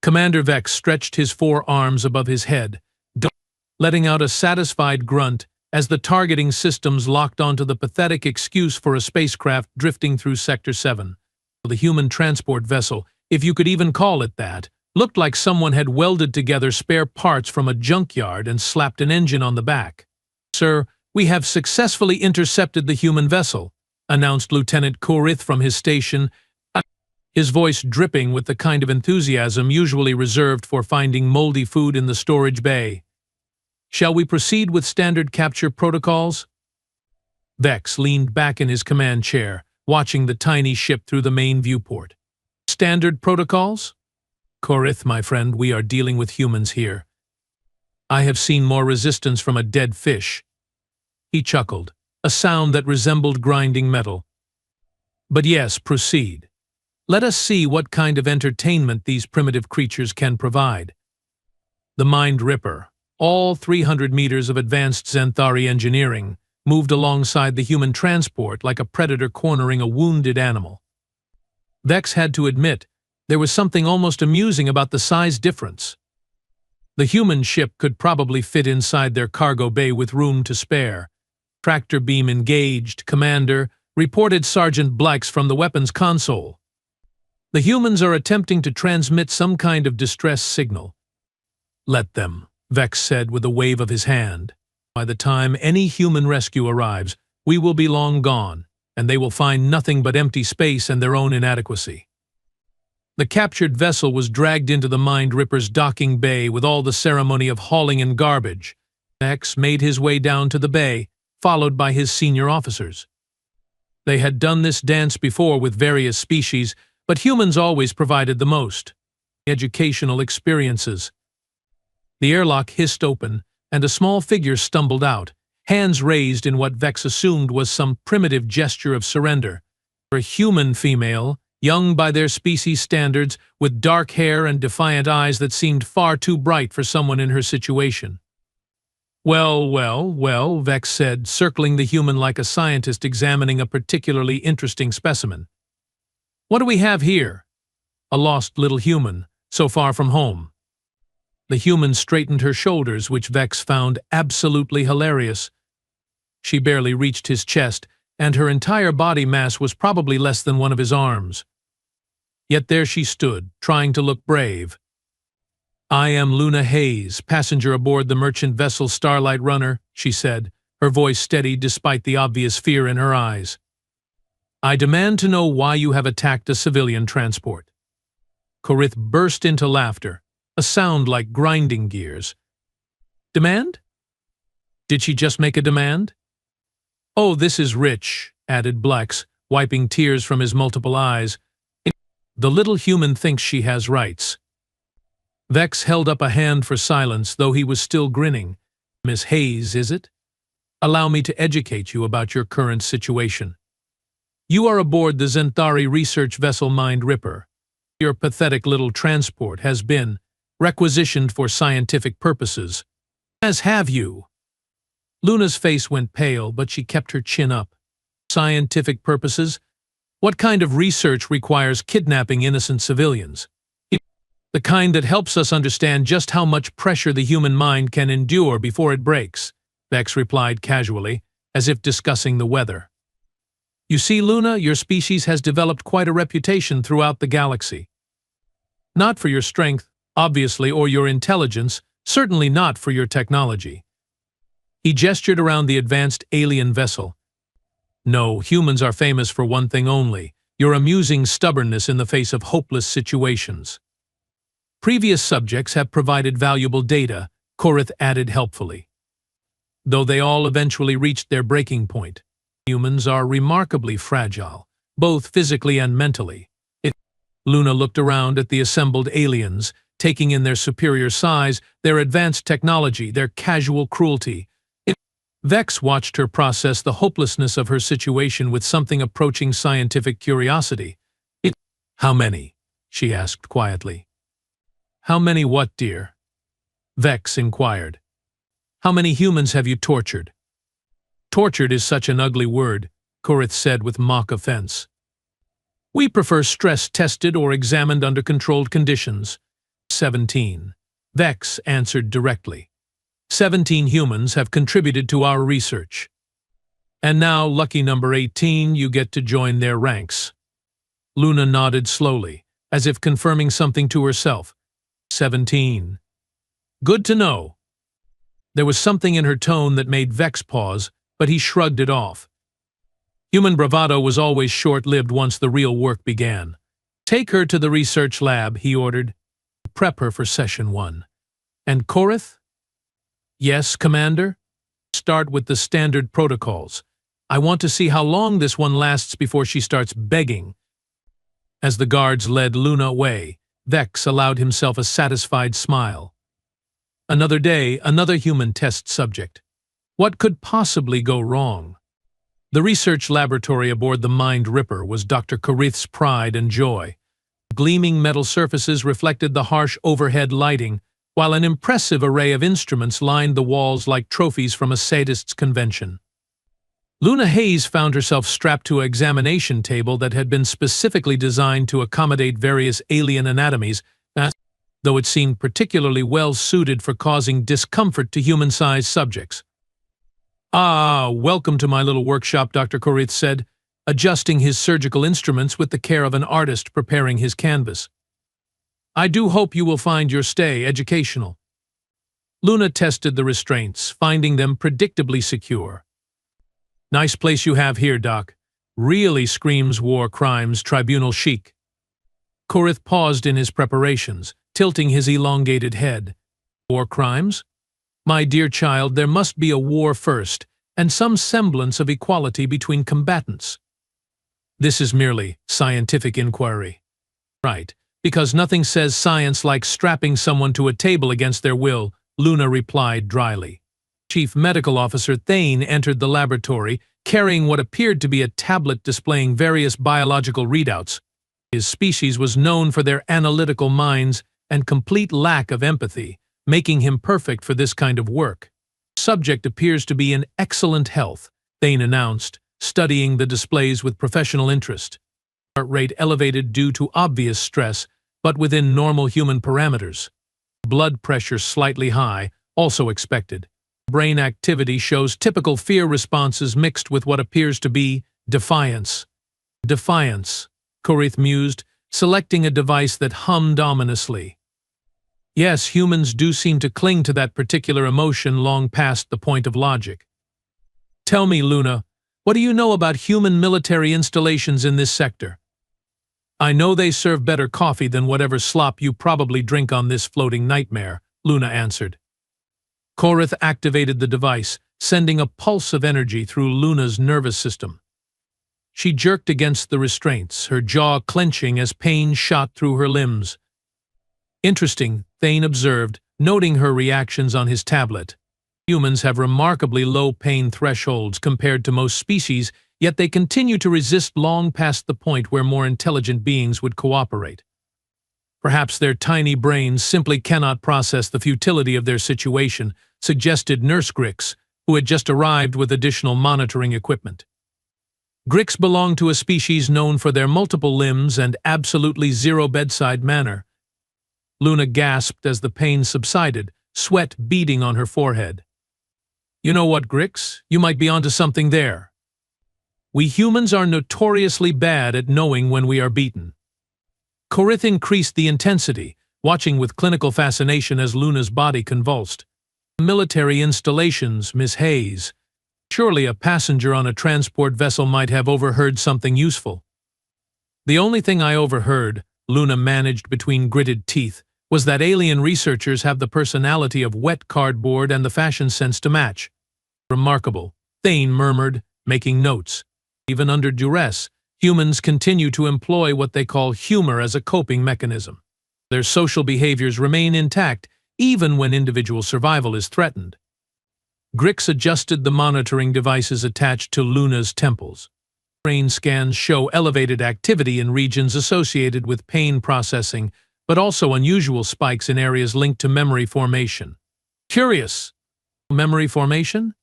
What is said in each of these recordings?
Commander Vex stretched his forearms above his head, letting out a satisfied grunt as the targeting systems locked onto the pathetic excuse for a spacecraft drifting through Sector 7. The human transport vessel, if you could even call it that, looked like someone had welded together spare parts from a junkyard and slapped an engine on the back. "Sir, we have successfully intercepted the human vessel," announced Lieutenant Korith from his station, his voice dripping with the kind of enthusiasm usually reserved for finding moldy food in the storage bay. "Shall we proceed with standard capture protocols?" Vex leaned back in his command chair, watching the tiny ship through the main viewport. "Standard protocols?" "Korith, my friend, we are dealing with humans here. I have seen more resistance from a dead fish." He chuckled, a sound that resembled grinding metal. "But yes, proceed. Let us see what kind of entertainment these primitive creatures can provide." The Mind Ripper, all 300 meters of advanced Xanthari engineering, moved alongside the human transport like a predator cornering a wounded animal. Vex had to admit there was something almost amusing about the size difference. The human ship could probably fit inside their cargo bay with room to spare. "Tractor beam engaged, Commander," reported Sergeant Blix from the weapons console. "The humans are attempting to transmit some kind of distress signal." "Let them," Vex said with a wave of his hand. "By the time any human rescue arrives, we will be long gone, and they will find nothing but empty space and their own inadequacy." The captured vessel was dragged into the Mind Ripper's docking bay with all the ceremony of hauling in garbage. Vex made his way down to the bay, followed by his senior officers. They had done this dance before with various species, but humans always provided the most educational experiences. The airlock hissed open, and a small figure stumbled out, hands raised in what Vex assumed was some primitive gesture of surrender. A human female, young by their species standards, with dark hair and defiant eyes that seemed far too bright for someone in her situation. "Well, well, well," Vex said, circling the human like a scientist examining a particularly interesting specimen. "What do we have here?" "A lost little human, so far from home." The human straightened her shoulders, which Vex found absolutely hilarious. She barely reached his chest, and her entire body mass was probably less than one of his arms. Yet there she stood, trying to look brave. "I am Luna Hayes, passenger aboard the merchant vessel Starlight Runner," she said, her voice steady despite the obvious fear in her eyes. "I demand to know why you have attacked a civilian transport." Korith burst into laughter, a sound like grinding gears. "Demand? Did she just make a demand?" "Oh, this is rich," added Blix, wiping tears from his multiple eyes. "The little human thinks she has rights." Vex held up a hand for silence, though he was still grinning. "Miss Hayes, is it? Allow me to educate you about your current situation. You are aboard the Xanthari research vessel Mind Ripper. Your pathetic little transport has been requisitioned for scientific purposes, as have you." Luna's face went pale, but she kept her chin up. "Scientific purposes? What kind of research requires kidnapping innocent civilians?" "The kind that helps us understand just how much pressure the human mind can endure before it breaks," Vex replied casually, as if discussing the weather. "You see, Luna, your species has developed quite a reputation throughout the galaxy. Not for your strength, obviously, or your intelligence, certainly not for your technology." He gestured around the advanced alien vessel. "No, humans are famous for one thing only, your amusing stubbornness in the face of hopeless situations." "Previous subjects have provided valuable data," Korith added helpfully. "Though they all eventually reached their breaking point. Humans are remarkably fragile, both physically and mentally." Luna looked around at the assembled aliens, taking in their superior size, their advanced technology, their casual cruelty. Vex watched her process the hopelessness of her situation with something approaching scientific curiosity. "How many?" she asked quietly. "How many what, dear?" Vex inquired. "How many humans have you tortured?" "Tortured is such an ugly word," Korith said with mock offense. "We prefer stress-tested or examined under controlled conditions. 17. Vex answered directly. 17 humans have contributed to our research. And now, lucky number 18, you get to join their ranks. Luna nodded slowly, as if confirming something to herself. 17. Good to know. There was something in her tone that made Vex pause, but he shrugged it off. Human bravado was always short-lived once the real work began. Take her to the research lab, he ordered. Prep her for session 1. And Korith? Yes, Commander? Start with the standard protocols. I want to see how long this one lasts before she starts begging. As the guards led Luna away, Vex allowed himself a satisfied smile. Another day, another human test subject. What could possibly go wrong? The research laboratory aboard the Mind Ripper was Dr. Korith's pride and joy. Gleaming metal surfaces reflected the harsh overhead lighting, while an impressive array of instruments lined the walls like trophies from a sadist's convention. Luna Hayes found herself strapped to an examination table that had been specifically designed to accommodate various alien anatomies, though it seemed particularly well-suited for causing discomfort to human-sized subjects. "Ah, welcome to my little workshop," Dr. Korith said, adjusting his surgical instruments with the care of an artist preparing his canvas. "I do hope you will find your stay educational." Luna tested the restraints, finding them predictably secure. "Nice place you have here, Doc. Really screams war crimes tribunal chic." Korith paused in his preparations, tilting his elongated head. "War crimes? My dear child, there must be a war first, and some semblance of equality between combatants. This is merely scientific inquiry." "Right, because nothing says science like strapping someone to a table against their will," Luna replied dryly. Chief Medical Officer Thane entered the laboratory, carrying what appeared to be a tablet displaying various biological readouts. His species was known for their analytical minds and complete lack of empathy, making him perfect for this kind of work. "Subject appears to be in excellent health," Thane announced, studying the displays with professional interest. Heart rate elevated due to obvious stress, but within normal human parameters. Blood pressure slightly high, also expected. Brain activity shows typical fear responses mixed with what appears to be defiance. "Defiance," Korith mused, selecting a device that hummed ominously. Yes, humans do seem to cling to that particular emotion long past the point of logic. "Tell me, Luna, what do you know about human military installations in this sector?" "I know they serve better coffee than whatever slop you probably drink on this floating nightmare," Luna answered. Korith activated the device, sending a pulse of energy through Luna's nervous system. She jerked against the restraints, her jaw clenching as pain shot through her limbs. "Interesting," Thane observed, noting her reactions on his tablet. "Humans have remarkably low pain thresholds compared to most species, yet they continue to resist long past the point where more intelligent beings would cooperate. Perhaps their tiny brains simply cannot process the futility of their situation," suggested Nurse Grix, who had just arrived with additional monitoring equipment. Grix belonged to a species known for their multiple limbs and absolutely zero bedside manner. Luna gasped as the pain subsided, sweat beading on her forehead. "You know what, Grix? You might be onto something there. We humans are notoriously bad at knowing when we are beaten." Korith increased the intensity, watching with clinical fascination as Luna's body convulsed. "Military installations, Miss Hayes. Surely a passenger on a transport vessel might have overheard something useful." "The only thing I overheard," Luna managed between gritted teeth, "was that alien researchers have the personality of wet cardboard and the fashion sense to match." "Remarkable," Thane murmured, making notes. "Even under duress, humans continue to employ what they call humor as a coping mechanism. Their social behaviors remain intact, even when individual survival is threatened." Grix adjusted the monitoring devices attached to Luna's temples. Brain scans show elevated activity in regions associated with pain processing, but also unusual spikes in areas linked to memory formation. "Curious. Memory formation?"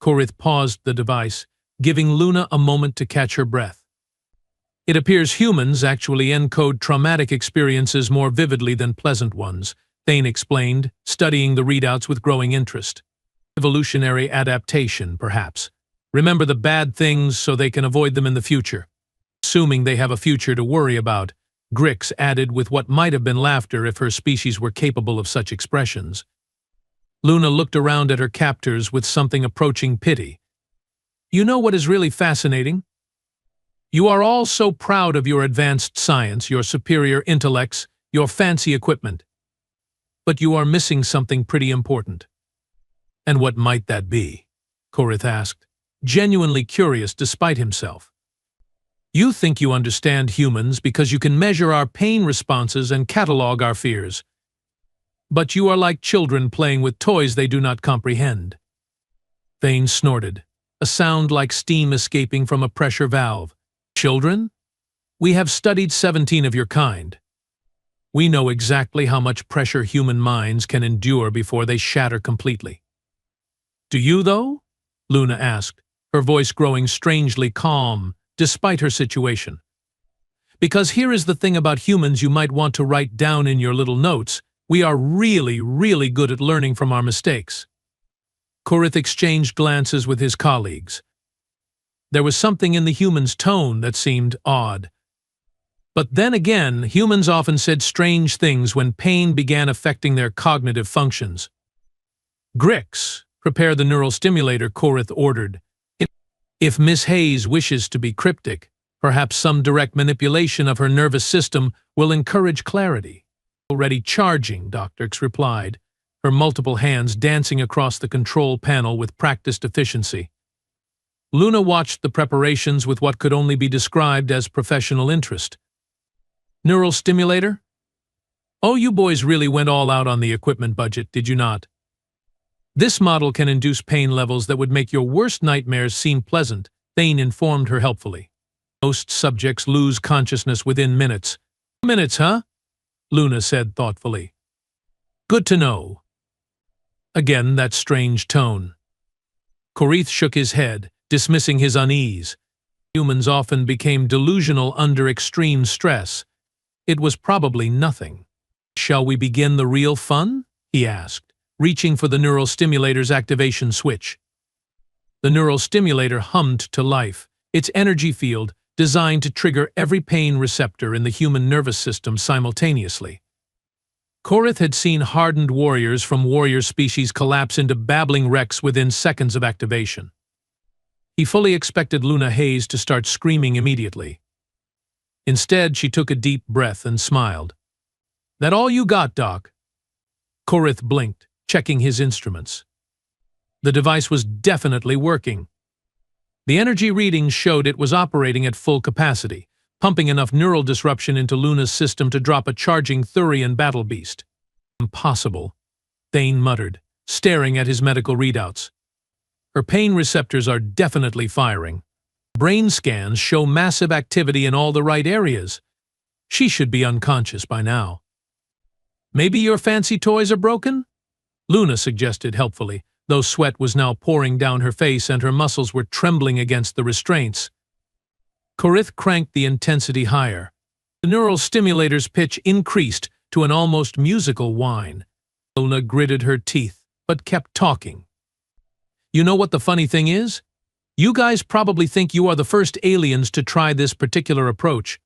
Korith paused the device, giving Luna a moment to catch her breath. It appears humans actually encode traumatic experiences more vividly than pleasant ones, Thane explained, studying the readouts with growing interest. Evolutionary adaptation, perhaps. Remember the bad things so they can avoid them in the future. Assuming they have a future to worry about, Grix added with what might have been laughter if her species were capable of such expressions. Luna looked around at her captors with something approaching pity. You know what is really fascinating? You are all so proud of your advanced science, your superior intellects, your fancy equipment. But you are missing something pretty important. And what might that be? Korith asked, genuinely curious despite himself. You think you understand humans because you can measure our pain responses and catalog our fears. But you are like children playing with toys they do not comprehend. Thane snorted, a sound like steam escaping from a pressure valve. Children? We have studied 17 of your kind. We know exactly how much pressure human minds can endure before they shatter completely. Do you, though? Luna asked, her voice growing strangely calm, despite her situation. Because here is the thing about humans you might want to write down in your little notes. We are really good at learning from our mistakes. Korith exchanged glances with his colleagues. There was something in the human's tone that seemed odd. But then again, humans often said strange things when pain began affecting their cognitive functions. Grix, prepare the neural stimulator, Korith ordered. If Miss Hayes wishes to be cryptic, perhaps some direct manipulation of her nervous system will encourage clarity. Already charging, Dr. X replied, her multiple hands dancing across the control panel with practiced efficiency. Luna watched the preparations with what could only be described as professional interest. Neural stimulator? Oh, you boys really went all out on the equipment budget, did you not? This model can induce pain levels that would make your worst nightmares seem pleasant, Thane informed her helpfully. Most subjects lose consciousness within minutes. Minutes, huh? Luna said thoughtfully. Good to know. Again, that strange tone. Korith shook his head, dismissing his unease. Humans often became delusional under extreme stress. It was probably nothing. Shall we begin the real fun? He asked, reaching for the neural stimulator's activation switch. The neural stimulator hummed to life, its energy field designed to trigger every pain receptor in the human nervous system simultaneously. Korith had seen hardened warriors from warrior species collapse into babbling wrecks within seconds of activation. He fully expected Luna Hayes to start screaming immediately. Instead, she took a deep breath and smiled. That all you got, Doc? Korith blinked, checking his instruments. The device was definitely working. The energy readings showed it was operating at full capacity, pumping enough neural disruption into Luna's system to drop a charging Thurian battle beast. Impossible, Thane muttered, staring at his medical readouts. Her pain receptors are definitely firing. Brain scans show massive activity in all the right areas. She should be unconscious by now. Maybe your fancy toys are broken? Luna suggested helpfully, though sweat was now pouring down her face and her muscles were trembling against the restraints. Korith cranked the intensity higher. The neural stimulator's pitch increased to an almost musical whine. Luna gritted her teeth, but kept talking. You know what the funny thing is? You guys probably think you are the first aliens to try this particular approach.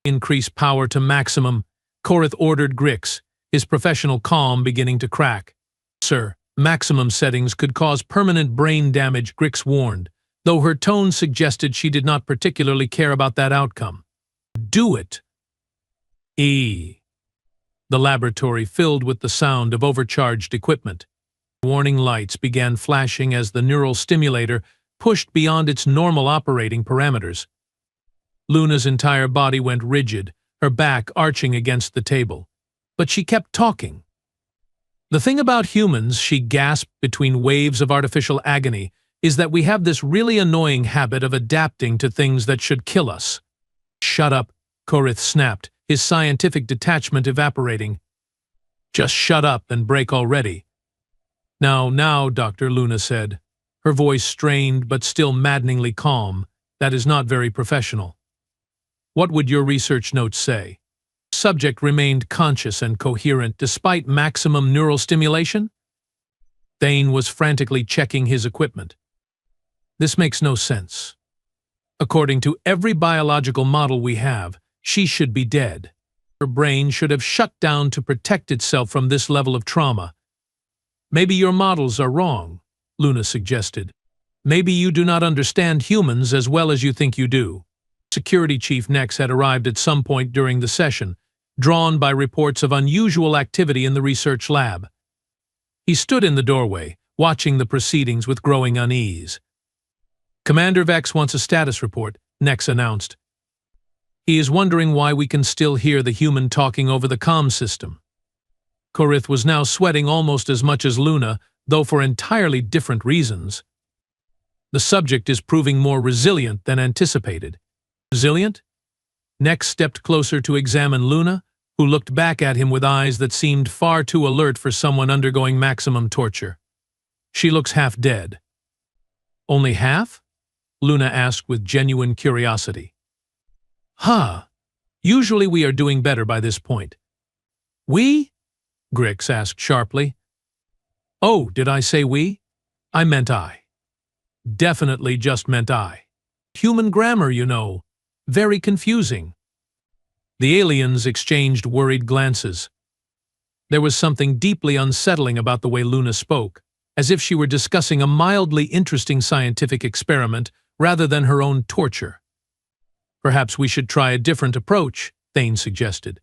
Increase power to maximum, Korith ordered Grix, his professional calm beginning to crack. Sir, maximum settings could cause permanent brain damage, Grix warned, though her tone suggested she did not particularly care about that outcome. Do it. The laboratory filled with the sound of overcharged equipment. Warning lights began flashing as the neural stimulator pushed beyond its normal operating parameters. Luna's entire body went rigid, her back arching against the table. But she kept talking. The thing about humans, she gasped between waves of artificial agony, is that we have this really annoying habit of adapting to things that should kill us. Shut up, Korith snapped, his scientific detachment evaporating. Just shut up and break already. Now, Dr. Luna said, her voice strained but still maddeningly calm. That is not very professional. What would your research notes say? Subject remained conscious and coherent despite maximum neural stimulation? Thane was frantically checking his equipment. This makes no sense. According to every biological model we have, she should be dead. Her brain should have shut down to protect itself from this level of trauma. Maybe your models are wrong, Luna suggested. Maybe you do not understand humans as well as you think you do. Security Chief Nex had arrived at some point during the session, drawn by reports of unusual activity in the research lab. He stood in the doorway, watching the proceedings with growing unease. Commander Vex wants a status report, Nex announced. He is wondering why we can still hear the human talking over the comm system. Korith was now sweating almost as much as Luna, though for entirely different reasons. The subject is proving more resilient than anticipated. Resilient? Nex stepped closer to examine Luna, who looked back at him with eyes that seemed far too alert for someone undergoing maximum torture. She looks half dead. Only half? Luna asked with genuine curiosity. Usually we are doing better by this point. We? Grix asked sharply. Oh, did I say we? I meant I. Definitely just meant I. Human grammar, you know. Very confusing. The aliens exchanged worried glances. There was something deeply unsettling about the way Luna spoke, as if she were discussing a mildly interesting scientific experiment rather than her own torture. Perhaps we should try a different approach, Thane suggested.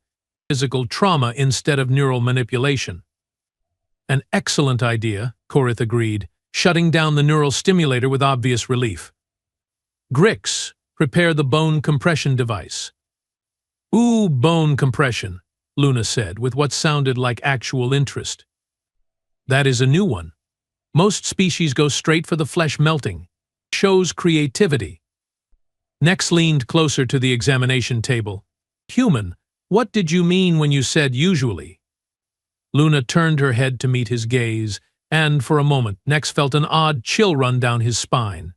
Physical trauma instead of neural manipulation. An excellent idea, Korith agreed, shutting down the neural stimulator with obvious relief. Grix, prepare the bone compression device. Ooh, bone compression, Luna said, with what sounded like actual interest. That is a new one. Most species go straight for the flesh melting. Shows creativity. Nex leaned closer to the examination table. Human, what did you mean when you said usually? Luna turned her head to meet his gaze, and for a moment Nex felt an odd chill run down his spine.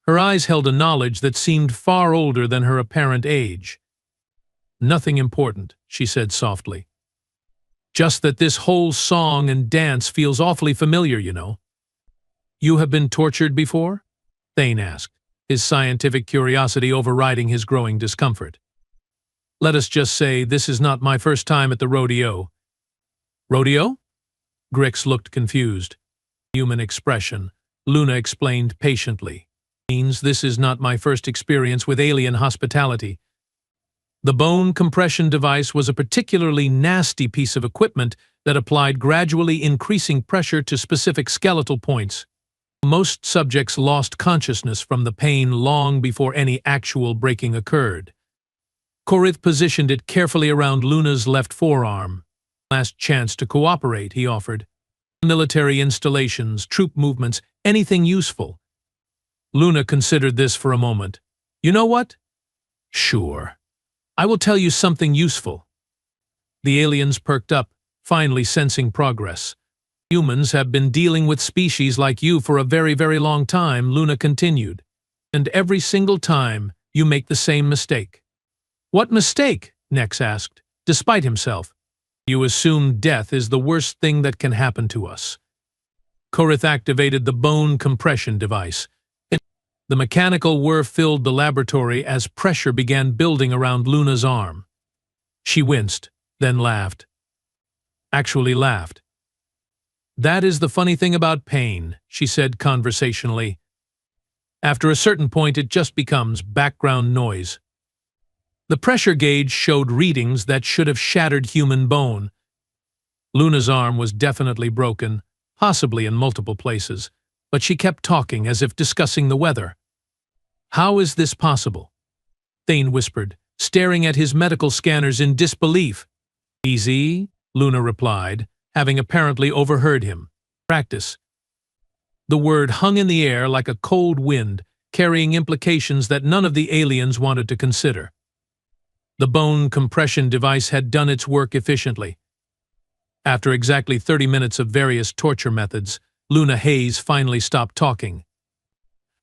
Her eyes held a knowledge that seemed far older than her apparent age. Nothing important, she said softly. Just that this whole song and dance feels awfully familiar, you know. You have been tortured before? Thane asked, his scientific curiosity overriding his growing discomfort. Let us just say this is not my first time at the rodeo. Rodeo? Grix looked confused. Human expression, Luna explained patiently. Means this is not my first experience with alien hospitality. The bone compression device was a particularly nasty piece of equipment that applied gradually increasing pressure to specific skeletal points. Most subjects lost consciousness from the pain long before any actual breaking occurred. Korith positioned it carefully around Luna's left forearm. Last chance to cooperate, he offered. Military installations, troop movements, anything useful. Luna considered this for a moment. You know what? Sure. I will tell you something useful. The aliens perked up, finally sensing progress. Humans have been dealing with species like you for a very, very long time, Luna continued. And every single time, you make the same mistake. What mistake? Nex asked, despite himself. You assume death is the worst thing that can happen to us. Korith activated the bone compression device. The mechanical whir filled the laboratory as pressure began building around Luna's arm. She winced, then laughed. Actually laughed. That is the funny thing about pain, she said conversationally. After a certain point, it just becomes background noise. The pressure gauge showed readings that should have shattered human bone. Luna's arm was definitely broken, possibly in multiple places, but she kept talking as if discussing the weather. How is this possible? Thane whispered, staring at his medical scanners in disbelief. Easy, Luna replied, having apparently overheard him. Practice. The word hung in the air like a cold wind, carrying implications that none of the aliens wanted to consider. The bone compression device had done its work efficiently. After exactly 30 minutes of various torture methods, Luna Hayes finally stopped talking.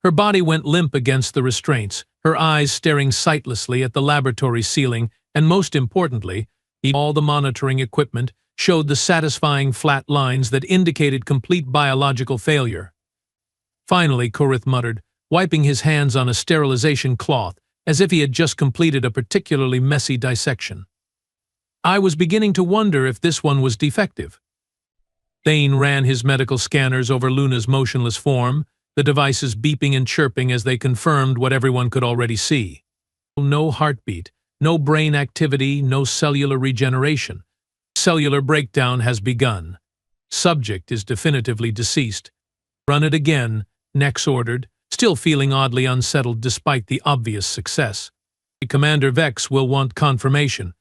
Her body went limp against the restraints, her eyes staring sightlessly at the laboratory ceiling, and most importantly, all the monitoring equipment showed the satisfying flat lines that indicated complete biological failure. Finally, Kurith muttered, wiping his hands on a sterilization cloth, as if he had just completed a particularly messy dissection. I was beginning to wonder if this one was defective. Thane ran his medical scanners over Luna's motionless form, the devices beeping and chirping as they confirmed what everyone could already see. No heartbeat, no brain activity, no cellular regeneration. Cellular breakdown has begun. Subject is definitively deceased. Run it again, Nex ordered, still feeling oddly unsettled despite the obvious success. Commander Vex will want confirmation.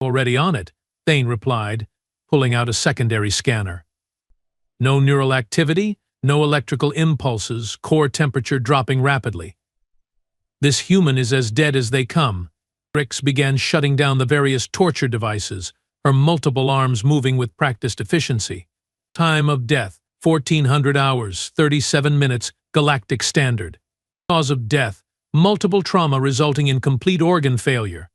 Already on it, Thane replied, pulling out a secondary scanner. No neural activity, no electrical impulses, core temperature dropping rapidly. This human is as dead as they come. Grix began shutting down the various torture devices, her multiple arms moving with practiced efficiency. Time of death, 1400 hours, 37 minutes, galactic standard. Cause of death, multiple trauma resulting in complete organ failure.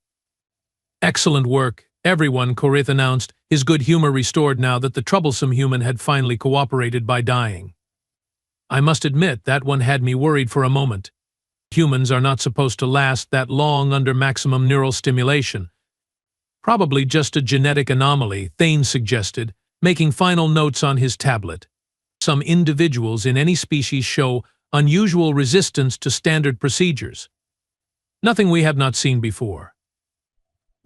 Excellent work, everyone, Kurith announced, his good humor restored now that the troublesome human had finally cooperated by dying. I must admit that one had me worried for a moment. Humans are not supposed to last that long under maximum neural stimulation. Probably just a genetic anomaly, Thane suggested, making final notes on his tablet. Some individuals in any species show unusual resistance to standard procedures. Nothing we have not seen before.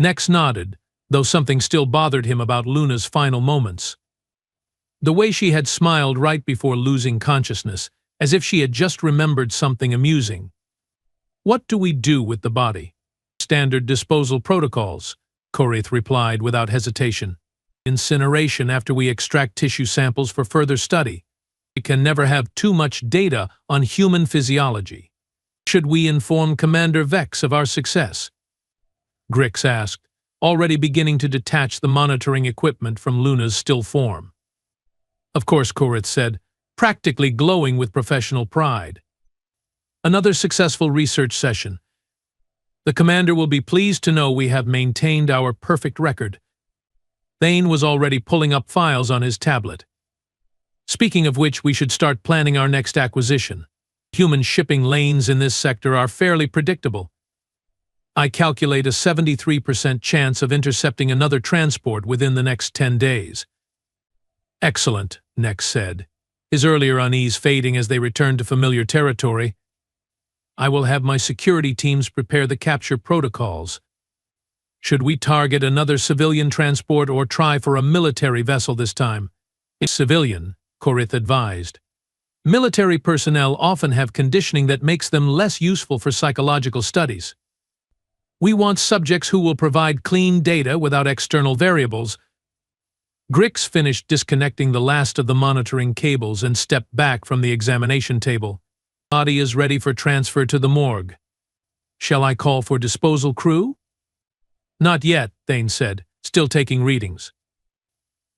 Nex nodded, though something still bothered him about Luna's final moments. The way she had smiled right before losing consciousness, as if she had just remembered something amusing. What do we do with the body? Standard disposal protocols, Kurith replied without hesitation. Incineration after we extract tissue samples for further study. We can never have too much data on human physiology. Should we inform Commander Vex of our success? Grix asked, already beginning to detach the monitoring equipment from Luna's still form. Of course, Kurith said, practically glowing with professional pride. Another successful research session. The commander will be pleased to know we have maintained our perfect record. Thane was already pulling up files on his tablet. Speaking of which, we should start planning our next acquisition. Human shipping lanes in this sector are fairly predictable. I calculate a 73% chance of intercepting another transport within the next 10 days. Excellent, Nex said, his earlier unease fading as they returned to familiar territory. I will have my security teams prepare the capture protocols. Should we target another civilian transport or try for a military vessel this time? It's civilian, Kurith advised. Military personnel often have conditioning that makes them less useful for psychological studies. We want subjects who will provide clean data without external variables. Grix finished disconnecting the last of the monitoring cables and stepped back from the examination table. Body is ready for transfer to the morgue. Shall I call for disposal crew? Not yet, Thane said, still taking readings.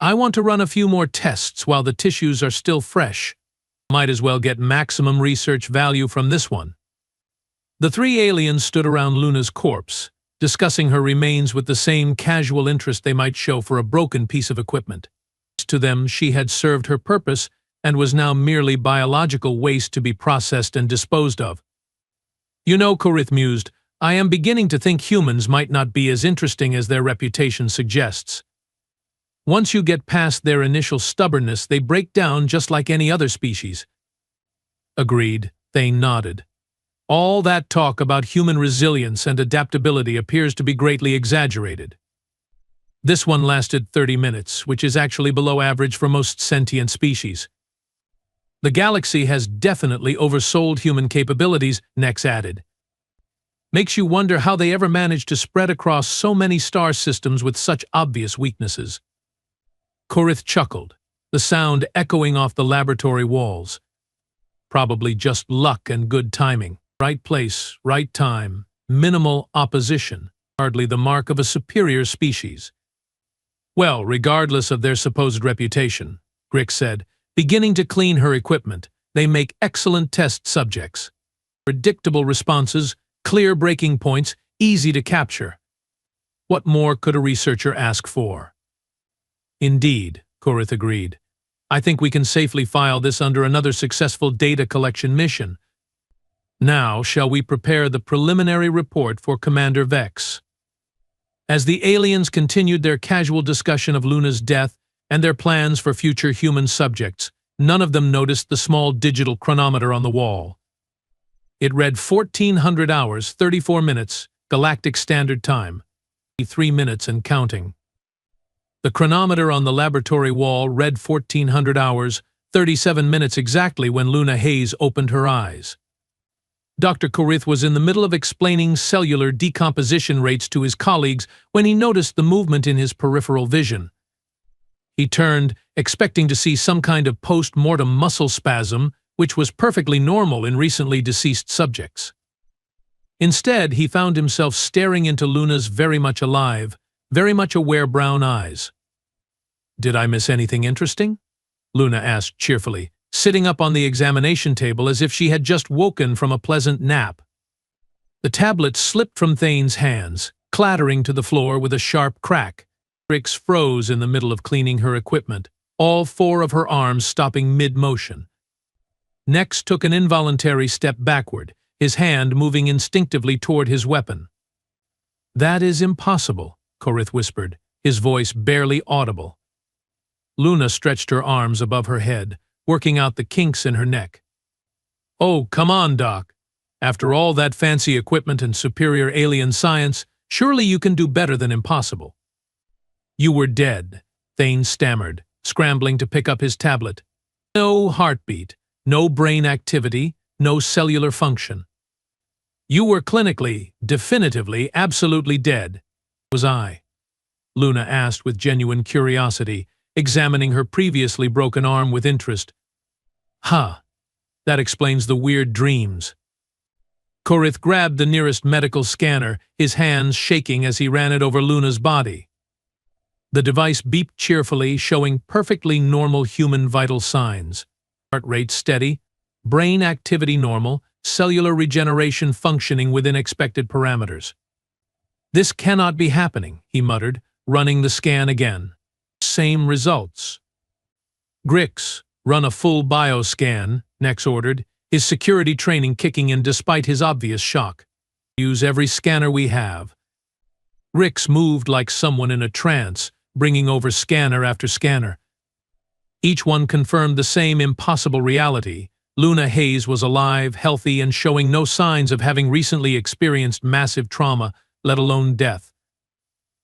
I want to run a few more tests while the tissues are still fresh. Might as well get maximum research value from this one. The three aliens stood around Luna's corpse, discussing her remains with the same casual interest they might show for a broken piece of equipment. To them, she had served her purpose and was now merely biological waste to be processed and disposed of. You know, Kurith mused, I am beginning to think humans might not be as interesting as their reputation suggests. Once you get past their initial stubbornness, they break down just like any other species. Agreed, Thane nodded. All that talk about human resilience and adaptability appears to be greatly exaggerated. This one lasted 30 minutes, which is actually below average for most sentient species. The galaxy has definitely oversold human capabilities, Nex added. Makes you wonder how they ever managed to spread across so many star systems with such obvious weaknesses. Kurith chuckled, the sound echoing off the laboratory walls. Probably just luck and good timing. Right place, right time, minimal opposition, hardly the mark of a superior species. Well, regardless of their supposed reputation, Grix said, beginning to clean her equipment, they make excellent test subjects. Predictable responses, Clear breaking points, easy to capture. What more could a researcher ask for? Indeed, Korith agreed. I think we can safely file this under another successful data collection mission. Now, shall we prepare the preliminary report for Commander Vex? As the aliens continued their casual discussion of Luna's death and their plans for future human subjects, none of them noticed the small digital chronometer on the wall. It read 1400 hours, 34 minutes, Galactic Standard Time, 3 minutes and counting. The chronometer on the laboratory wall read 1400 hours, 37 minutes exactly when Luna Hayes opened her eyes. Dr. Korith was in the middle of explaining cellular decomposition rates to his colleagues when he noticed the movement in his peripheral vision. He turned, expecting to see some kind of post-mortem muscle spasm, which was perfectly normal in recently deceased subjects. Instead, he found himself staring into Luna's very much alive, very much aware brown eyes. "Did I miss anything interesting?" Luna asked cheerfully, sitting up on the examination table as if she had just woken from a pleasant nap. The tablet slipped from Thane's hands, clattering to the floor with a sharp crack. Rix froze in the middle of cleaning her equipment, all 4 of her arms stopping mid-motion. Nex took an involuntary step backward, his hand moving instinctively toward his weapon. "That is impossible," Korith whispered, his voice barely audible. Luna stretched her arms above her head, working out the kinks in her neck. "Oh, come on, Doc. After all that fancy equipment and superior alien science, surely you can do better than impossible." "You were dead," Thane stammered, scrambling to pick up his tablet. "No heartbeat, no brain activity, no cellular function. You were clinically, definitively, absolutely dead." "Was I?" Luna asked with genuine curiosity, examining her previously broken arm with interest. "Huh. That explains the weird dreams." Korith grabbed the nearest medical scanner, his hands shaking as he ran it over Luna's body. The device beeped cheerfully, showing perfectly normal human vital signs. Heart rate steady, brain activity normal, cellular regeneration functioning within expected parameters. "This cannot be happening," he muttered, running the scan again. Same results. "Grix, run a full bioscan," Nex ordered, his security training kicking in despite his obvious shock. "Use every scanner we have." Grix moved like someone in a trance, bringing over scanner after scanner. Each one confirmed the same impossible reality. Luna Hayes was alive, healthy, and showing no signs of having recently experienced massive trauma, let alone death.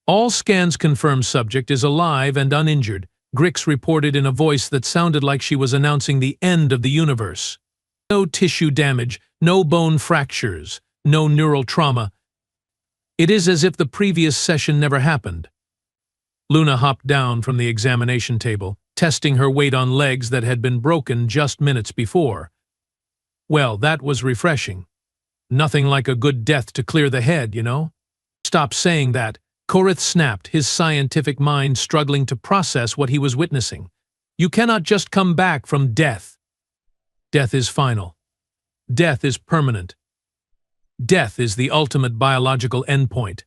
"All scans confirm subject is alive and uninjured," Grix reported in a voice that sounded like she was announcing the end of the universe. "No tissue damage, no bone fractures, no neural trauma. It is as if the previous session never happened." Luna hopped down from the examination table, testing her weight on legs that had been broken just minutes before. "Well, that was refreshing. Nothing like a good death to clear the head, you know?" "Stop saying that," Korith snapped, his scientific mind struggling to process what he was witnessing. "You cannot just come back from death. Death is final. Death is permanent. Death is the ultimate biological endpoint."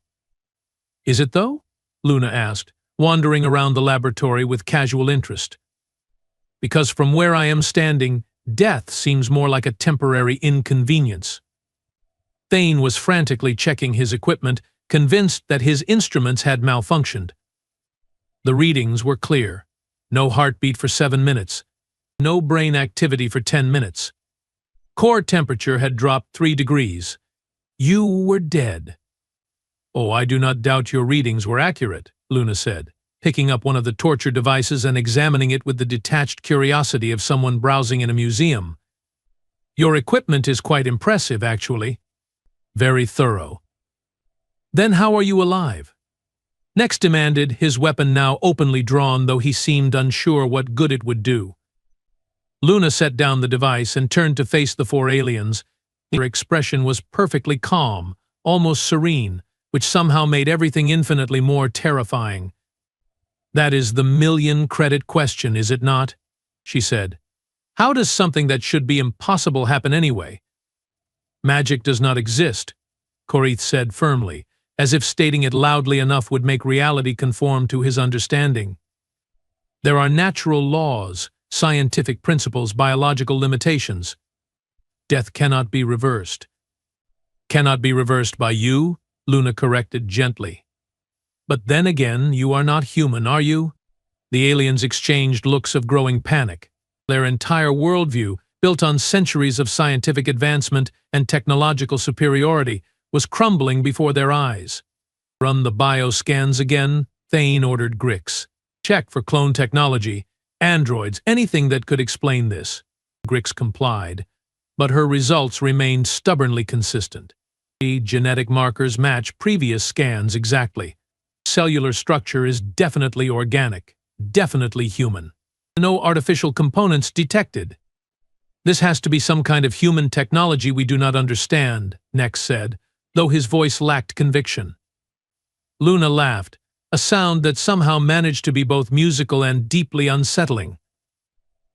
"Is it though?" Luna asked, wandering around the laboratory with casual interest. "Because from where I am standing, death seems more like a temporary inconvenience." Thane was frantically checking his equipment, convinced that his instruments had malfunctioned. The readings were clear. No heartbeat for 7 minutes. No brain activity for 10 minutes. Core temperature had dropped 3 degrees. You were dead. "Oh, I do not doubt your readings were accurate," Luna said, picking up one of the torture devices and examining it with the detached curiosity of someone browsing in a museum. "Your equipment is quite impressive, actually. Very thorough." "Then how are you alive?" Nex demanded, his weapon now openly drawn, though he seemed unsure what good it would do. Luna set down the device and turned to face the 4 aliens. Her expression was perfectly calm, almost serene, which somehow made everything infinitely more terrifying. "That is the million-credit question, is it not?" she said. "How does something that should be impossible happen anyway? Magic does not exist. Korith said firmly, as if stating it loudly enough would make reality conform to his understanding. There are natural laws, scientific principles, biological limitations. Death cannot be reversed. Cannot be reversed by you, Luna corrected gently. But then again, you are not human, are you? The aliens exchanged looks of growing panic. Their entire worldview, built on centuries of scientific advancement and technological superiority, was crumbling before their eyes. Run the bioscans again, Thane ordered Grix. Check for clone technology, androids, anything that could explain this. Grix complied, but her results remained stubbornly consistent. The genetic markers match previous scans exactly. Cellular structure is definitely organic, definitely human. No artificial components detected. This has to be some kind of human technology we do not understand, Nex said, though his voice lacked conviction. Luna laughed, a sound that somehow managed to be both musical and deeply unsettling.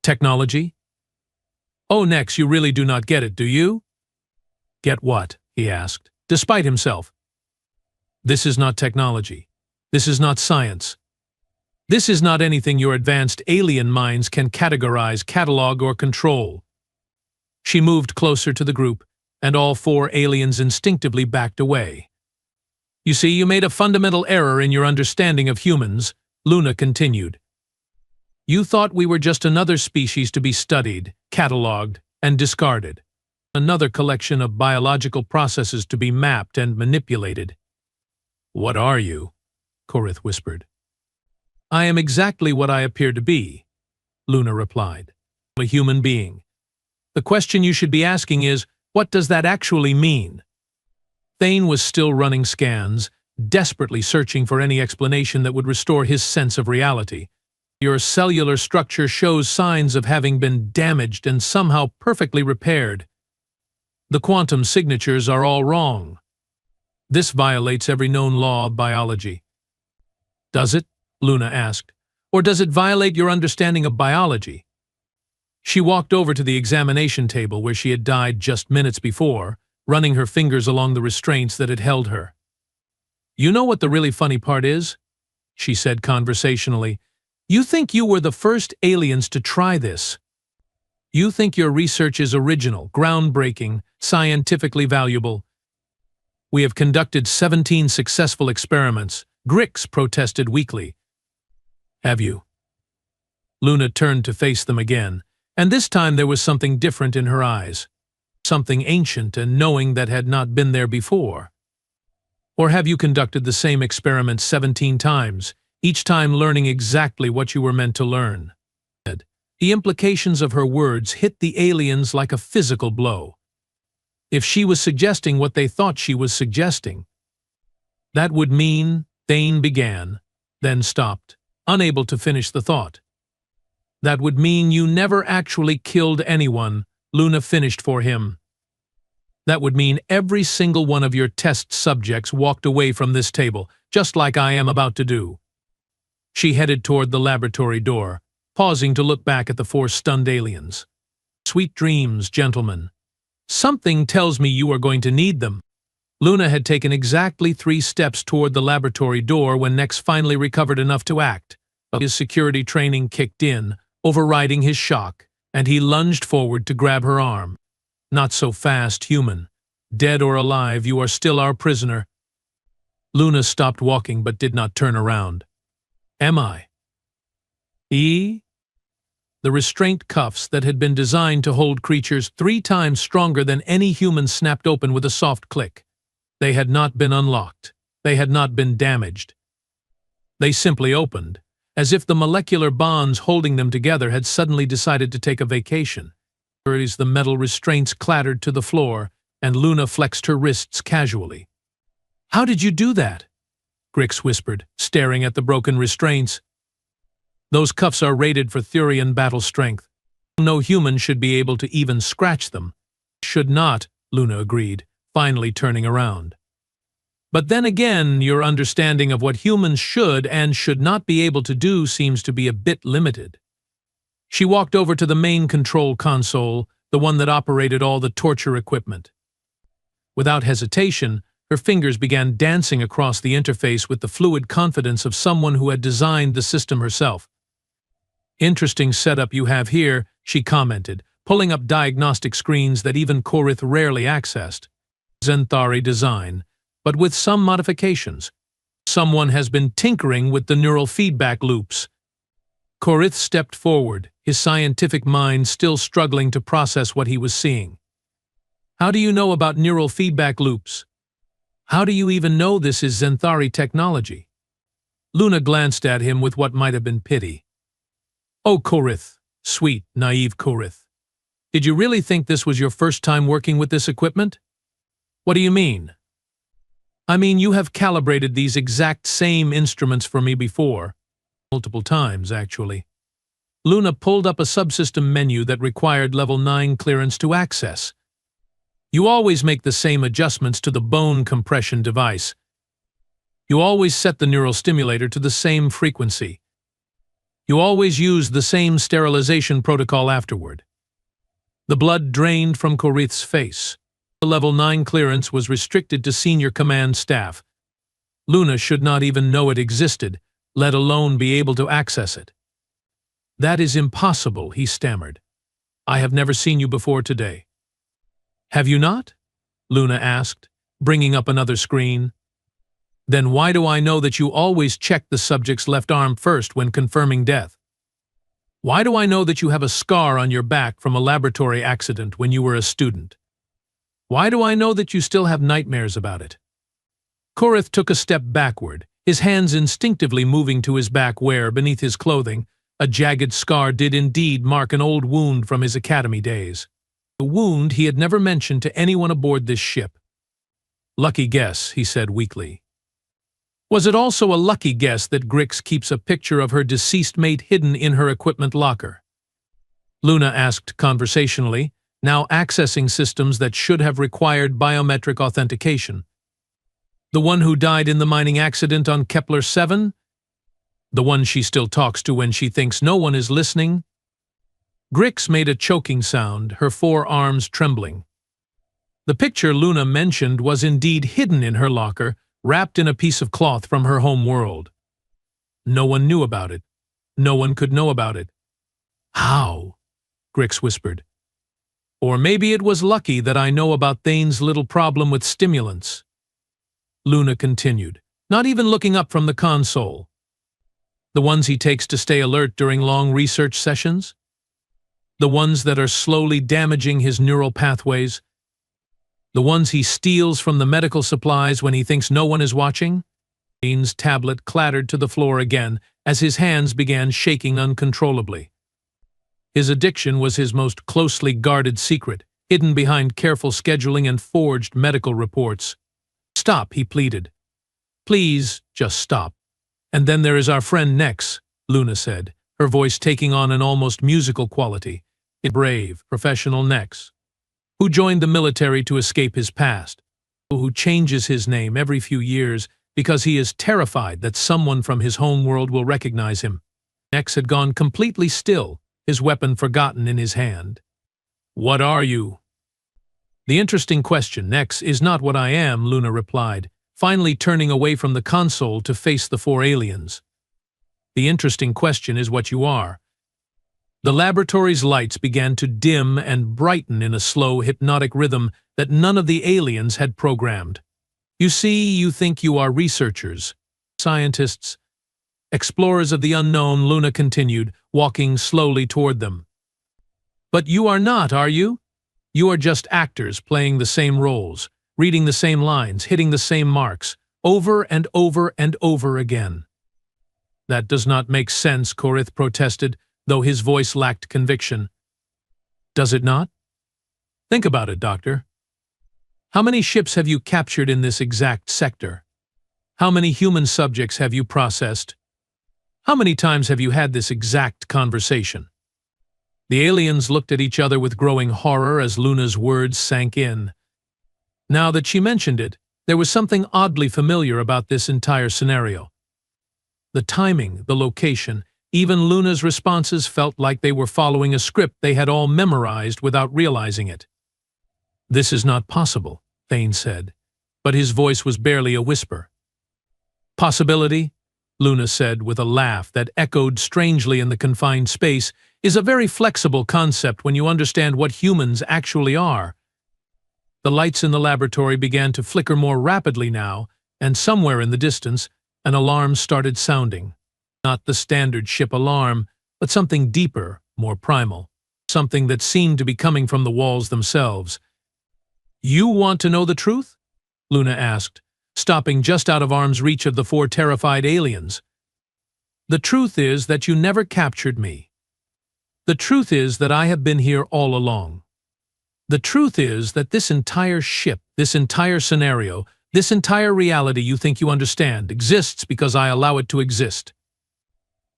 Technology? Oh, Nex, you really do not get it, do you? Get what? He asked, despite himself. This is not technology. This is not science. This is not anything your advanced alien minds can categorize, catalog, or control. She moved closer to the group, and all four aliens instinctively backed away. You see, you made a fundamental error in your understanding of humans, Luna continued. You thought we were just another species to be studied, catalogued, and discarded. Another collection of biological processes to be mapped and manipulated. What are you? Korith whispered. I am exactly what I appear to be, Luna replied. A human being. The question you should be asking is, what does that actually mean? Thane was still running scans, desperately searching for any explanation that would restore his sense of reality. Your cellular structure shows signs of having been damaged and somehow perfectly repaired. The quantum signatures are all wrong. This violates every known law of biology. Does it? Luna asked. Or does it violate your understanding of biology? She walked over to the examination table where she had died just minutes before, running her fingers along the restraints that had held her. You know what the really funny part is? She said conversationally. You think you were the first aliens to try this. You think your research is original, groundbreaking, scientifically valuable. We have conducted 17 successful experiments, Grix protested weakly. Have you? Luna turned to face them again, and this time there was something different in her eyes. Something ancient and knowing that had not been there before. Or have you conducted the same experiment 17 times, each time learning exactly what you were meant to learn? The implications of her words hit the aliens like a physical blow. If she was suggesting what they thought she was suggesting, that would mean, Thane began, then stopped, unable to finish the thought. That would mean you never actually killed anyone, Luna finished for him. That would mean every single one of your test subjects walked away from this table, just like I am about to do. She headed toward the laboratory door, pausing to look back at the four stunned aliens. Sweet dreams, gentlemen. Something tells me you are going to need them. Luna had taken exactly 3 steps toward the laboratory door when Nex finally recovered enough to act. His security training kicked in, overriding his shock, and he lunged forward to grab her arm. Not so fast, human. Dead or alive, you are still our prisoner. Luna stopped walking but did not turn around. Am I? The restraint cuffs that had been designed to hold creatures 3 times stronger than any human snapped open with a soft click. They had not been unlocked. They had not been damaged. They simply opened, as if the molecular bonds holding them together had suddenly decided to take a vacation. The metal restraints clattered to the floor, and Luna flexed her wrists casually. How did you do that? Grix whispered, staring at the broken restraints. Those cuffs are rated for Thurian battle strength. No human should be able to even scratch them. Should not, Luna agreed, finally turning around. But then again, your understanding of what humans should and should not be able to do seems to be a bit limited. She walked over to the main control console, the one that operated all the torture equipment. Without hesitation, Her fingers began dancing across the interface with the fluid confidence of someone who had designed the system herself. "Interesting setup you have here," she commented, pulling up diagnostic screens that even Korith rarely accessed. "Zenthari design, but with some modifications. Someone has been tinkering with the neural feedback loops." Korith stepped forward, his scientific mind still struggling to process what he was seeing. "How do you know about neural feedback loops? How do you even know this is Zenthari technology?" Luna glanced at him with what might have been pity. "Oh, Korith, sweet, naive Korith. Did you really think this was your first time working with this equipment?" "What do you mean?" "I mean, you have calibrated these exact same instruments for me before. Multiple times, actually." Luna pulled up a subsystem menu that required level 9 clearance to access. "You always make the same adjustments to the bone compression device. You always set the neural stimulator to the same frequency. You always use the same sterilization protocol afterward." The blood drained from Korith's face. The level 9 clearance was restricted to senior command staff. Luna should not even know it existed, let alone be able to access it. "That is impossible," he stammered. "I have never seen you before today." "Have you not?" Luna asked, bringing up another screen. "Then why do I know that you always check the subject's left arm first when confirming death? Why do I know that you have a scar on your back from a laboratory accident when you were a student? Why do I know that you still have nightmares about it?" Korith took a step backward, his hands instinctively moving to his back where, beneath his clothing, a jagged scar did indeed mark an old wound from his academy days. A wound he had never mentioned to anyone aboard this ship. "Lucky guess," he said weakly. "Was it also a lucky guess that Grix keeps a picture of her deceased mate hidden in her equipment locker?" Luna asked conversationally, now accessing systems that should have required biometric authentication. "The one who died in the mining accident on Kepler 7? The one she still talks to when she thinks no one is listening?" Grix made a choking sound, her forearms trembling. The picture Luna mentioned was indeed hidden in her locker, wrapped in a piece of cloth from her home world. No one knew about it. No one could know about it. "How?" Grix whispered. "Or maybe it was lucky that I know about Thane's little problem with stimulants." Luna continued, not even looking up from the console. "The ones he takes to stay alert during long research sessions? The ones that are slowly damaging his neural pathways? The ones he steals from the medical supplies when he thinks no one is watching?" Thane's tablet clattered to the floor again as his hands began shaking uncontrollably. His addiction was his most closely guarded secret, hidden behind careful scheduling and forged medical reports. "Stop," he pleaded. "Please, just stop. And then there is our friend Nex," Luna said, her voice taking on an almost musical quality. "A brave, professional Nex, who joined the military to escape his past, who changes his name every few years because he is terrified that someone from his home world will recognize him." Nex had gone completely still, his weapon forgotten in his hand. "What are you?" "The interesting question, Nex, is not what I am," Luna replied, finally turning away from the console to face the 4 aliens. "The interesting question is what you are." The laboratory's lights began to dim and brighten in a slow, hypnotic rhythm that none of the aliens had programmed. "You see, you think you are researchers, scientists, explorers of the unknown," Luna continued, walking slowly toward them. "But you are not, are you? You are just actors playing the same roles, reading the same lines, hitting the same marks, over and over and over again." "That does not make sense," Korith protested, though his voice lacked conviction. "Does it not? Think about it, Doctor. How many ships have you captured in this exact sector? How many human subjects have you processed? How many times have you had this exact conversation?" The aliens looked at each other with growing horror as Luna's words sank in. Now that she mentioned it, there was something oddly familiar about this entire scenario. The timing, the location, even Luna's responses felt like they were following a script they had all memorized without realizing it. "This is not possible," Thane said. but his voice was barely a whisper. Possibility, Luna said with a laugh that echoed strangely in the confined space, is a very flexible concept when you understand what humans actually are. The lights in the laboratory began to flicker more rapidly now, and somewhere in the distance, an alarm started sounding. Not the standard ship alarm, but something deeper, more primal. Something that seemed to be coming from the walls themselves. "You want to know the truth?" Luna asked, stopping just out of arm's reach of the four terrified aliens. "The truth is that you never captured me. The truth is that I have been here all along. The truth is that this entire ship, this entire scenario, this entire reality you think you understand exists because I allow it to exist."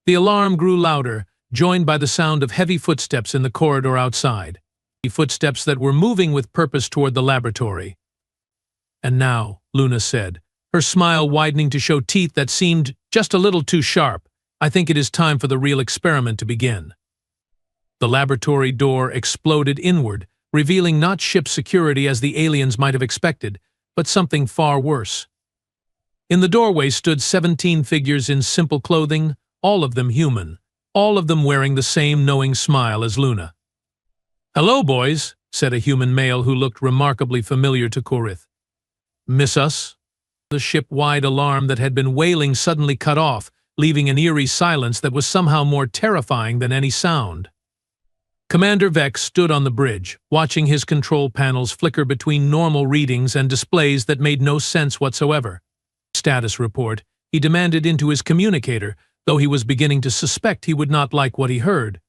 The alarm grew louder, joined by the sound of heavy footsteps in the corridor outside. Footsteps that were moving with purpose toward the laboratory. "And now," Luna said, her smile widening to show teeth that seemed just a little too sharp, "I think it is time for the real experiment to begin." The laboratory door exploded inward, revealing not ship security as the aliens might have expected, but something far worse. In the doorway stood 17 figures in simple clothing, all of them human, all of them wearing the same knowing smile as Luna. "Hello, boys," said a human male who looked remarkably familiar to Korith. "Miss us?" The ship-wide alarm that had been wailing suddenly cut off, leaving an eerie silence that was somehow more terrifying than any sound. Commander Vex stood on the bridge, watching his control panels flicker between normal readings and displays that made no sense whatsoever. "Status report," he demanded into his communicator, though he was beginning to suspect he would not like what he heard.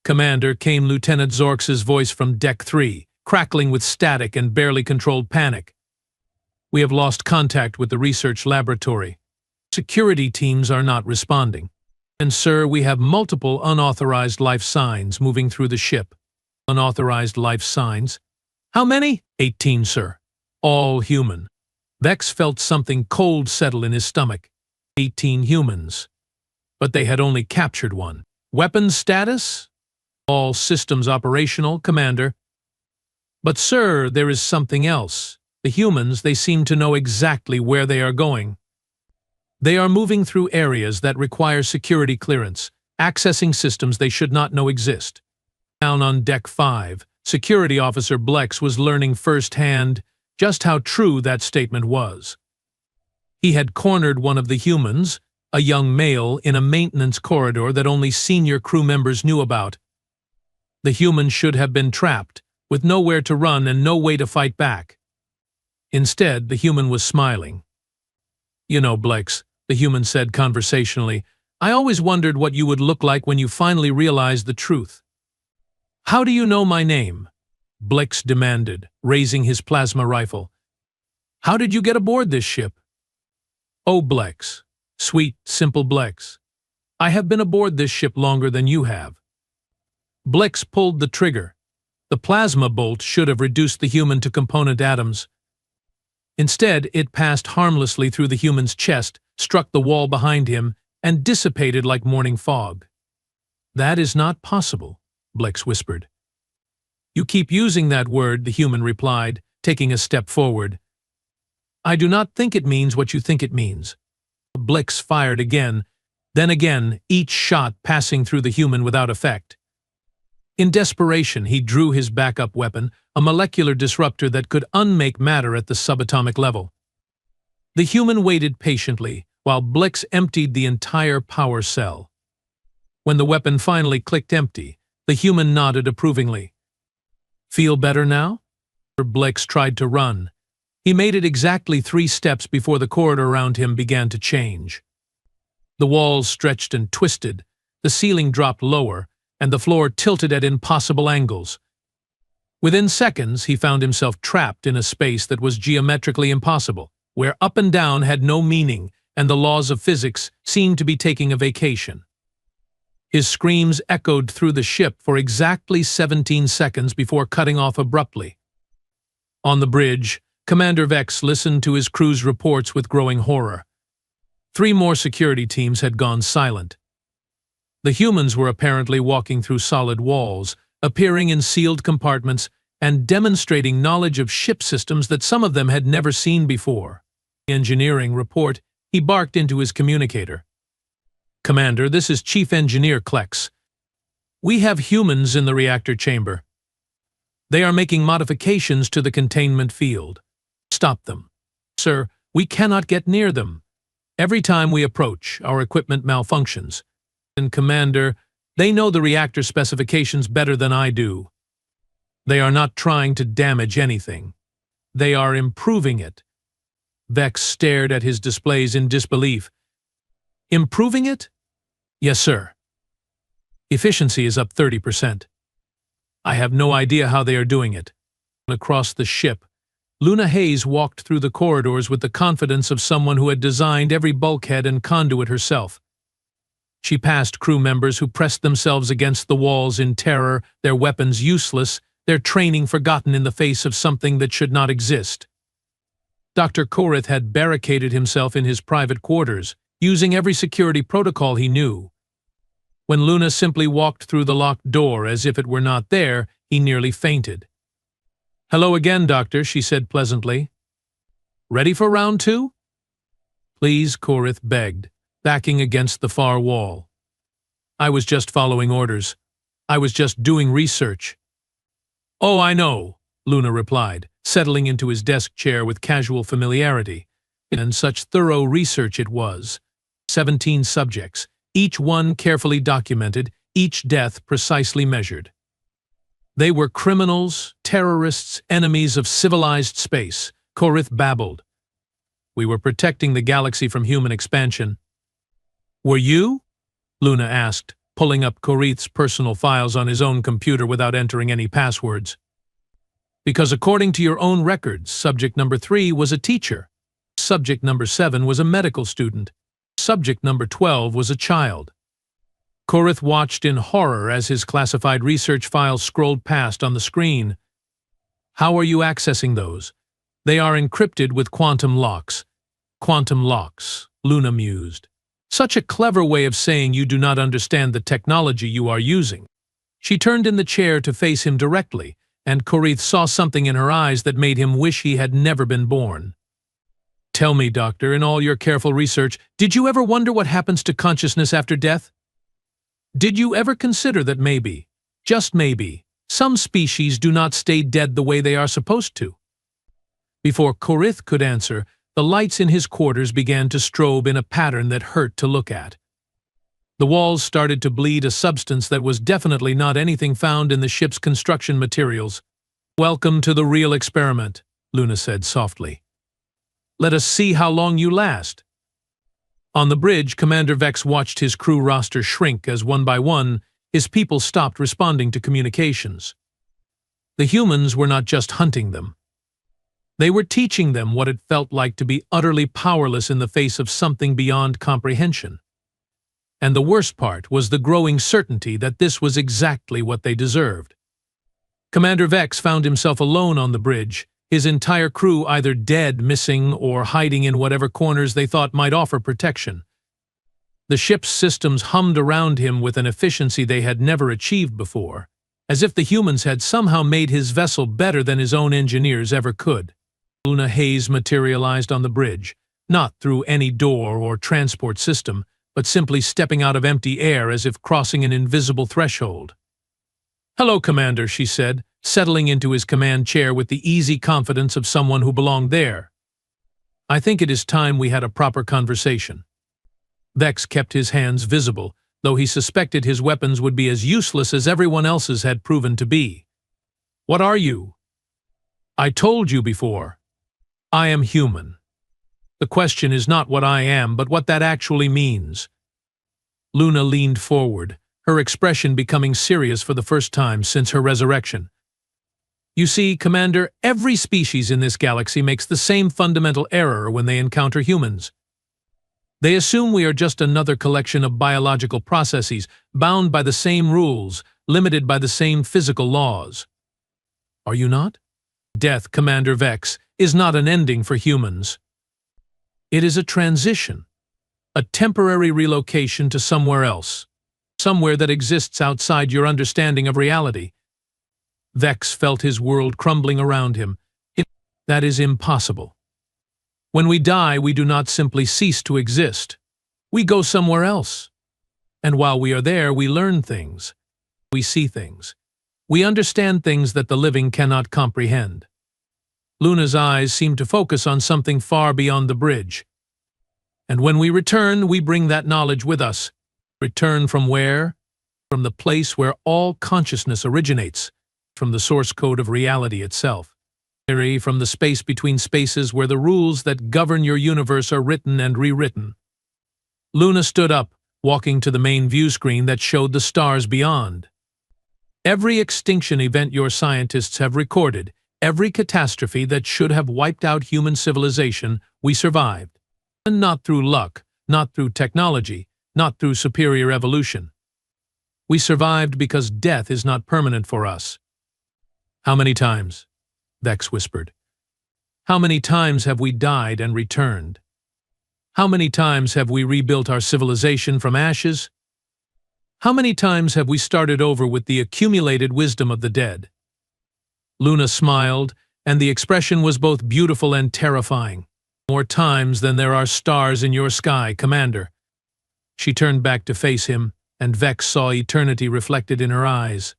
"Commander," came Lieutenant Zorx's voice from Deck 3, crackling with static and barely controlled panic. "We have lost contact with the research laboratory. Security teams are not responding. And sir, we have multiple unauthorized life signs moving through the ship." "Unauthorized life signs? How many?" 18, sir. "All human." Vex felt something cold settle in his stomach. 18 humans. But they had only captured one. "Weapons status?" "All systems operational, Commander." "But sir, there is something else. The humans, they seem to know exactly where they are going. They are moving through areas that require security clearance, accessing systems they should not know exist." Down on Deck 5, Security Officer Blex was learning firsthand just how true that statement was. He had cornered one of the humans, a young male, in a maintenance corridor that only senior crew members knew about. The human should have been trapped, with nowhere to run and no way to fight back. Instead, the human was smiling. "You know, Blex," the human said conversationally, "I always wondered what you would look like when you finally realized the truth." "How do you know my name?" Blex demanded, raising his plasma rifle. "How did you get aboard this ship?" "Oh, Blex, sweet, simple Blex. I have been aboard this ship longer than you have." Blex pulled the trigger. The plasma bolt should have reduced the human to component atoms. Instead, it passed harmlessly through the human's chest, struck the wall behind him, and dissipated like morning fog. "That is not possible," Blex whispered. "You keep using that word," the human replied, taking a step forward. "I do not think it means what you think it means." Blex fired again, then again, each shot passing through the human without effect. In desperation, he drew his backup weapon, a molecular disruptor that could unmake matter at the subatomic level. The human waited patiently, while Blex emptied the entire power cell. When the weapon finally clicked empty, the human nodded approvingly. "Feel better now?" Blex tried to run. He made it exactly 3 steps before the corridor around him began to change. The walls stretched and twisted, the ceiling dropped lower, and the floor tilted at impossible angles. Within seconds, he found himself trapped in a space that was geometrically impossible, where up and down had no meaning, and the laws of physics seemed to be taking a vacation. His screams echoed through the ship for exactly 17 seconds before cutting off abruptly. On the bridge, Commander Vex listened to his crew's reports with growing horror. 3 more security teams had gone silent. The humans were apparently walking through solid walls, appearing in sealed compartments, and demonstrating knowledge of ship systems that some of them had never seen before. Engineering report, he barked into his communicator. "Commander, this is Chief Engineer Klex. We have humans in the reactor chamber. They are making modifications to the containment field. Stop them. Sir, we cannot get near them. Every time we approach, our equipment malfunctions. And Commander, they know the reactor specifications better than I do. They are not trying to damage anything. They are improving it." Vex stared at his displays in disbelief. "Improving it?" "Yes, sir. Efficiency is up 30%. I have no idea how they are doing it." Across the ship, Luna Hayes walked through the corridors with the confidence of someone who had designed every bulkhead and conduit herself. She passed crew members who pressed themselves against the walls in terror, their weapons useless, their training forgotten in the face of something that should not exist. Dr. Korith had barricaded himself in his private quarters, using every security protocol he knew. When Luna simply walked through the locked door as if it were not there, he nearly fainted. "Hello again, Doctor," she said pleasantly. "Ready for round 2? "Please," Korith begged, backing against the far wall. "I was just following orders. I was just doing research." "Oh, I know," Luna replied, settling into his desk chair with casual familiarity. And such thorough research it was. 17 subjects, each one carefully documented, each death precisely measured. They were criminals, terrorists, enemies of civilized space, Korith babbled. "We were protecting the galaxy from human expansion." "Were you?" Luna asked, pulling up Korith's personal files on his own computer without entering any passwords. "Because according to your own records, subject number 3 was a teacher. Subject number 7 was a medical student. Subject number 12 was a child." Korith watched in horror as his classified research files scrolled past on the screen. "How are you accessing those?" "They are encrypted with quantum locks." "Quantum locks," Luna mused. "Such a clever way of saying you do not understand the technology you are using." She turned in the chair to face him directly, and Korith saw something in her eyes that made him wish he had never been born. "Tell me, Doctor, in all your careful research, did you ever wonder what happens to consciousness after death? Did you ever consider that maybe, just maybe, some species do not stay dead the way they are supposed to?" Before Korith could answer, the lights in his quarters began to strobe in a pattern that hurt to look at. The walls started to bleed a substance that was definitely not anything found in the ship's construction materials. "Welcome to the real experiment," Luna said softly. "Let us see how long you last." On the bridge, Commander Vex watched his crew roster shrink as one by one, his people stopped responding to communications. The humans were not just hunting them. They were teaching them what it felt like to be utterly powerless in the face of something beyond comprehension. And the worst part was the growing certainty that this was exactly what they deserved. Commander Vex found himself alone on the bridge, his entire crew either dead, missing, or hiding in whatever corners they thought might offer protection. The ship's systems hummed around him with an efficiency they had never achieved before, as if the humans had somehow made his vessel better than his own engineers ever could. Luna Hayes materialized on the bridge, not through any door or transport system, but simply stepping out of empty air as if crossing an invisible threshold. "Hello, Commander," she said, settling into his command chair with the easy confidence of someone who belonged there. "I think it is time we had a proper conversation." Vex kept his hands visible, though he suspected his weapons would be as useless as everyone else's had proven to be. "What are you?" "I told you before. I am human. The question is not what I am, but what that actually means." Luna leaned forward, her expression becoming serious for the first time since her resurrection. "You see, Commander, every species in this galaxy makes the same fundamental error when they encounter humans. They assume we are just another collection of biological processes, bound by the same rules, limited by the same physical laws. Are you not? Death, Commander Vex, is not an ending for humans. It is a transition, a temporary relocation to somewhere else, somewhere that exists outside your understanding of reality. Vex felt his world crumbling around him. That is impossible. When we die, we do not simply cease to exist. We go somewhere else. And while we are there, we learn things. We see things. We understand things that the living cannot comprehend. Luna's eyes seem to focus on something far beyond the bridge. And when we return, we bring that knowledge with us. Return from where? From the place where all consciousness originates, from the source code of reality itself. From the space between spaces where the rules that govern your universe are written and rewritten. Luna stood up, walking to the main view screen that showed the stars beyond. Every extinction event your scientists have recorded, every catastrophe that should have wiped out human civilization, we survived. And not through luck, not through technology, not through superior evolution. We survived because death is not permanent for us. How many times? Vex whispered. How many times have we died and returned? How many times have we rebuilt our civilization from ashes? How many times have we started over with the accumulated wisdom of the dead? Luna smiled, and the expression was both beautiful and terrifying. More times than there are stars in your sky, Commander. She turned back to face him, and Vex saw eternity reflected in her eyes.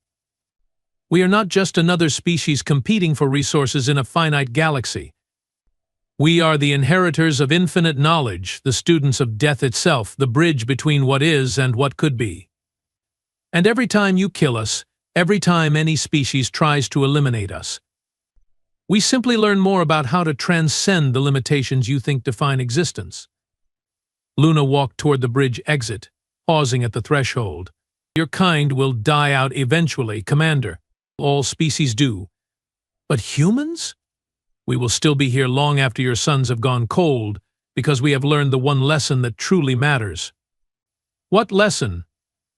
We are not just another species competing for resources in a finite galaxy. We are the inheritors of infinite knowledge, the students of death itself, the bridge between what is and what could be. And every time you kill us, every time any species tries to eliminate us, we simply learn more about how to transcend the limitations you think define existence. Luna walked toward the bridge exit, pausing at the threshold. Your kind will die out eventually, Commander. All species do. But humans? We will still be here long after your suns have gone cold, because we have learned the one lesson that truly matters. What lesson?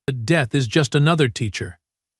That death is just another teacher.